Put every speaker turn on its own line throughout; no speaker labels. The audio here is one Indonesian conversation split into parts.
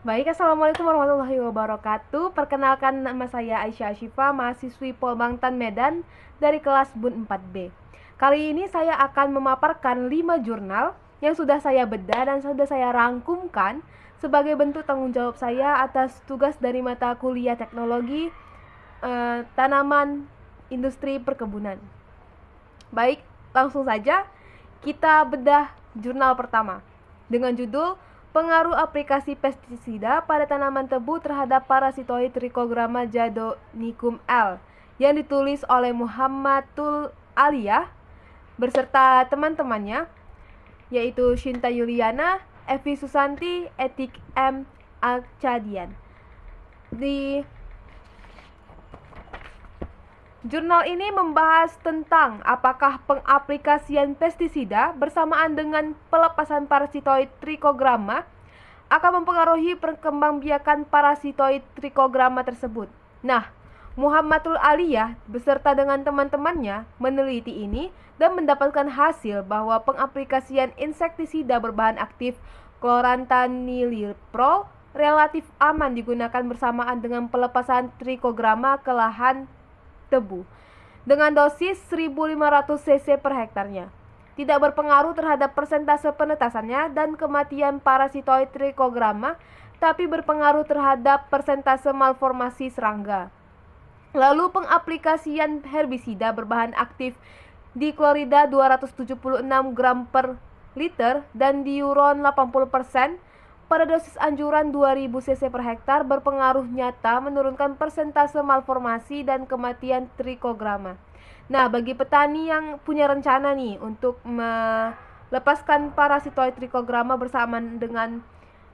Baik, Assalamualaikum warahmatullahi wabarakatuh. Perkenalkan, nama saya Aisyah Asyifa, mahasiswi Polbangtan Medan dari kelas BUN 4B. Kali ini saya akan memaparkan 5 jurnal yang sudah saya bedah dan sudah saya rangkumkan sebagai bentuk tanggung jawab saya atas tugas dari mata kuliah teknologi tanaman industri perkebunan. Baik, langsung saja kita bedah jurnal pertama dengan judul Pengaruh aplikasi pestisida pada tanaman tebu terhadap parasitoid Trichogramma jadonicum L, yang ditulis oleh Muhammadul Aliyah beserta teman-temannya, yaitu Shinta Yuliana, Evi Susanti, Etik M. Alcadian. Di jurnal ini membahas tentang apakah pengaplikasian pestisida bersamaan dengan pelepasan parasitoid Trichogramma akan mempengaruhi perkembangbiakan parasitoid Trichogramma tersebut. Nah, Muhammadul Aliyah beserta dengan teman-temannya meneliti ini dan mendapatkan hasil bahwa pengaplikasian insektisida berbahan aktif chlorantraniliprol relatif aman digunakan bersamaan dengan pelepasan Trichogramma ke lahan tebu dengan dosis 1.500 cc per hektarnya. Tidak berpengaruh terhadap persentase penetasannya dan kematian parasitoid Trichogramma, tapi berpengaruh terhadap persentase malformasi serangga. Lalu pengaplikasian herbisida berbahan aktif diklorida 276 gram per liter dan diuron 80% pada dosis anjuran 2000 cc per hektar berpengaruh nyata menurunkan persentase malformasi dan kematian Trichogramma. Nah, bagi petani yang punya rencana nih untuk melepaskan parasitoid Trichogramma bersamaan dengan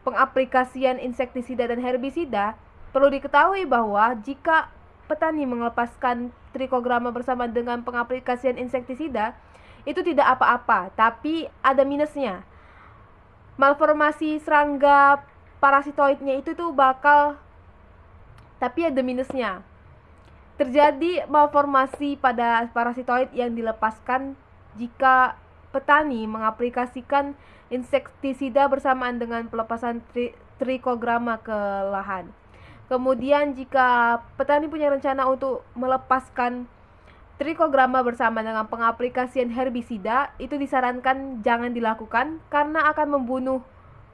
pengaplikasian insektisida dan herbisida, perlu diketahui bahwa jika petani melepaskan Trichogramma bersama dengan pengaplikasian insektisida, itu tidak apa-apa, tapi ada minusnya. Malformasi serangga parasitoidnya itu tuh bakal, tapi ada minusnya. Terjadi malformasi pada parasitoid yang dilepaskan jika petani mengaplikasikan insektisida bersamaan dengan pelepasan Trichogramma ke lahan. Kemudian jika petani punya rencana untuk melepaskan Trichogramma bersama dengan pengaplikasian herbisida, itu disarankan jangan dilakukan karena akan membunuh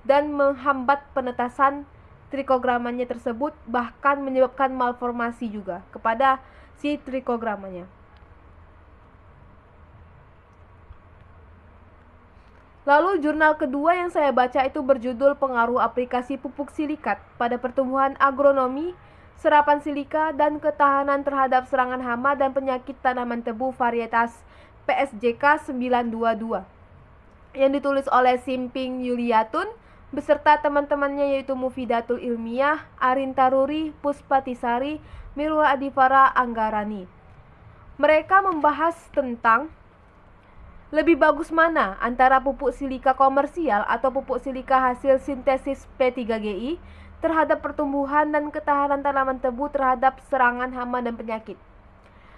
dan menghambat penetasan Trichogrammanya tersebut, bahkan menyebabkan malformasi juga kepada si Trichogrammanya. Lalu jurnal kedua yang saya baca itu berjudul Pengaruh Aplikasi Pupuk Silikat pada Pertumbuhan Agronomi, Serapan Silika, dan Ketahanan Terhadap Serangan Hama dan Penyakit Tanaman Tebu Varietas PSJK 922, yang ditulis oleh Simping Yuliatun beserta teman-temannya, yaitu Mufidatul Ilmiah, Arin Taruri, Puspatisari, Mirwa Adivara Anggarani. Mereka membahas tentang lebih bagus mana antara pupuk silika komersial atau pupuk silika hasil sintesis P3GI terhadap pertumbuhan dan ketahanan tanaman tebu terhadap serangan hama dan penyakit.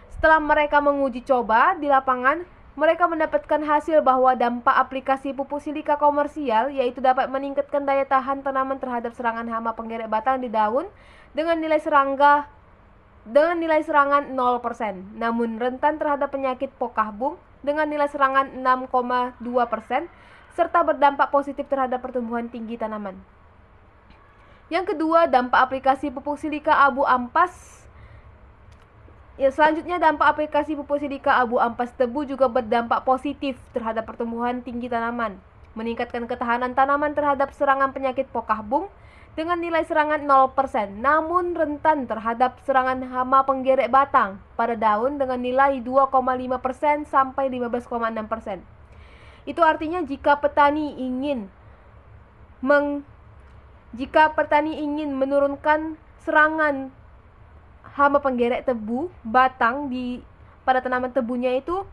Setelah mereka menguji coba di lapangan, mereka mendapatkan hasil bahwa dampak aplikasi pupuk silika komersial yaitu dapat meningkatkan daya tahan tanaman terhadap serangan hama penggerek batang di daun dengan nilai serangan 0%, namun rentan terhadap penyakit pokah bung dengan nilai serangan 6,2%, serta berdampak positif terhadap pertumbuhan tinggi tanaman. Yang kedua, dampak aplikasi pupuk silika abu ampas. Selanjutnya, dampak aplikasi pupuk silika abu ampas tebu juga berdampak positif terhadap pertumbuhan tinggi tanaman, meningkatkan ketahanan tanaman terhadap serangan penyakit pokah bung dengan nilai serangan 0%, namun rentan terhadap serangan hama penggerek batang pada daun dengan nilai 2,5% sampai 15,6%. Itu artinya jika petani ingin menurunkan serangan hama penggerek tebu batang pada tanaman tebunya, itu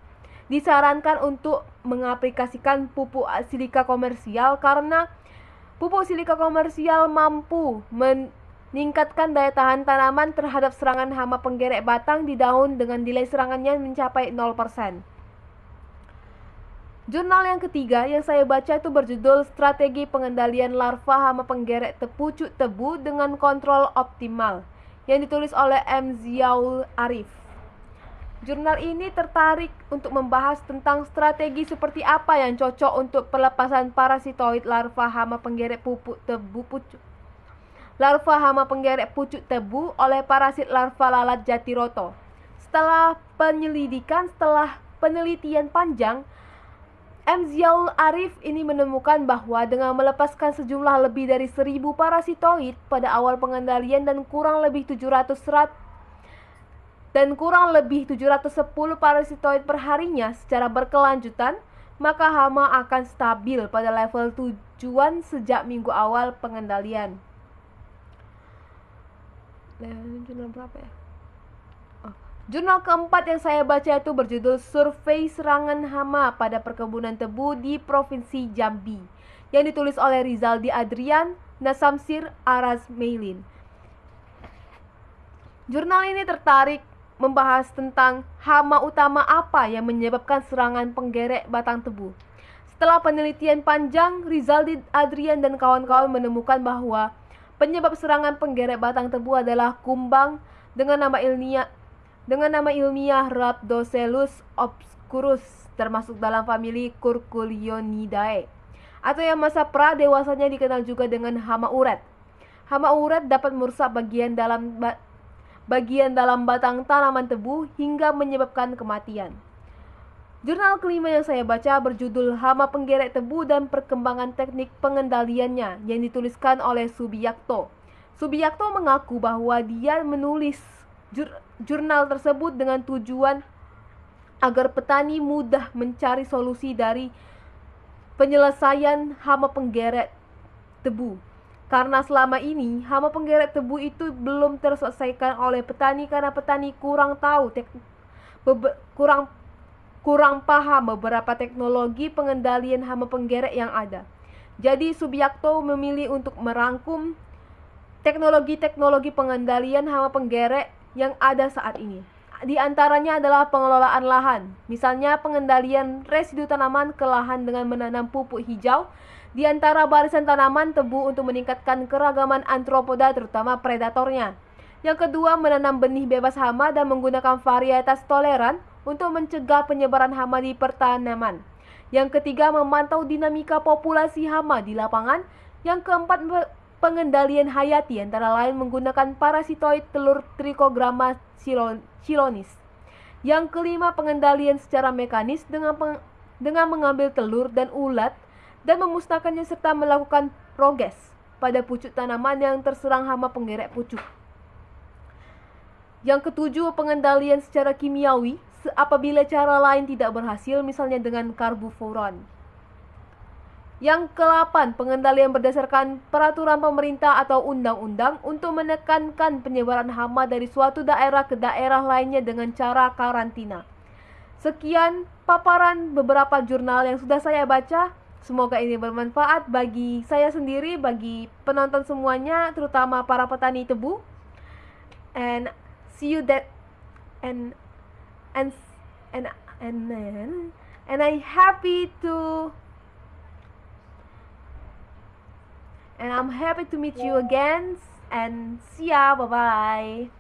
disarankan untuk mengaplikasikan pupuk silika komersial karena pupuk silika komersial mampu meningkatkan daya tahan tanaman terhadap serangan hama penggerek batang di daun dengan nilai serangannya mencapai 0%. Jurnal yang ketiga yang saya baca itu berjudul Strategi Pengendalian Larva Hama Penggerek Pucuk Tebu dengan Kontrol Optimal, yang ditulis oleh M. Ziaul Arif. Jurnal ini tertarik untuk membahas tentang strategi seperti apa yang cocok untuk pelepasan parasitoid larva hama penggerek pucuk tebu oleh parasit larva lalat jatiroto. Setelah penelitian panjang, M. Ziaul Arif ini menemukan bahwa dengan melepaskan sejumlah lebih dari 1.000 parasitoid pada awal pengendalian dan kurang lebih 710 parasitoid per harinya secara berkelanjutan, maka hama akan stabil pada level tujuan sejak minggu awal pengendalian. Jurnal berapa ya? Jurnal keempat yang saya baca itu berjudul Survei Serangan Hama pada Perkebunan Tebu di Provinsi Jambi, yang ditulis oleh Rizaldi Adrian, Nasamsir Araz Meilin. Jurnal ini tertarik membahas tentang hama utama apa yang menyebabkan serangan penggerek batang tebu. Setelah penelitian panjang, Rizaldi Adrian dan kawan-kawan menemukan bahwa penyebab serangan penggerek batang tebu adalah kumbang dengan nama ilmiah Rhabdocelus obscurus, termasuk dalam famili Curculionidae, atau yang masa pra-dewasanya dikenal juga dengan hama uret. Hama uret dapat merusak bagian dalam batang tanaman tebu hingga menyebabkan kematian. Jurnal kelima yang saya baca berjudul Hama Penggerek Tebu dan Perkembangan Teknik Pengendaliannya, yang dituliskan oleh Subiyakto. Subiyakto mengaku bahwa dia menulis jurnal tersebut dengan tujuan agar petani mudah mencari solusi dari penyelesaian hama penggerek tebu. Karena selama ini hama penggerek tebu itu belum terselesaikan oleh petani karena petani kurang paham beberapa teknologi pengendalian hama penggerek yang ada. Jadi Subiyakto memilih untuk merangkum teknologi-teknologi pengendalian hama penggerek yang ada saat ini. Di antaranya adalah pengelolaan lahan, misalnya pengendalian residu tanaman ke lahan dengan menanam pupuk hijau di antara barisan tanaman tebu untuk meningkatkan keragaman antropoda terutama predatornya. Yang kedua, menanam benih bebas hama dan menggunakan varietas toleran untuk mencegah penyebaran hama di pertanaman. Yang ketiga, memantau dinamika populasi hama di lapangan. Yang keempat, pengendalian hayati antara lain menggunakan parasitoid telur Trichogramma chilonis. Yang kelima, pengendalian secara mekanis dengan mengambil telur dan ulat dan memusnahkannya serta melakukan proges pada pucuk tanaman yang terserang hama penggerek pucuk. Yang ketujuh, pengendalian secara kimiawi apabila cara lain tidak berhasil, misalnya dengan karbofuran. Yang ke-8, pengendalian berdasarkan peraturan pemerintah atau undang-undang untuk menekankan penyebaran hama dari suatu daerah ke daerah lainnya dengan cara karantina. Sekian paparan beberapa jurnal yang sudah saya baca. Semoga ini bermanfaat bagi saya sendiri, bagi penonton semuanya, terutama para petani tebu. And see you that and I'm happy to meet you again, and see ya, bye bye.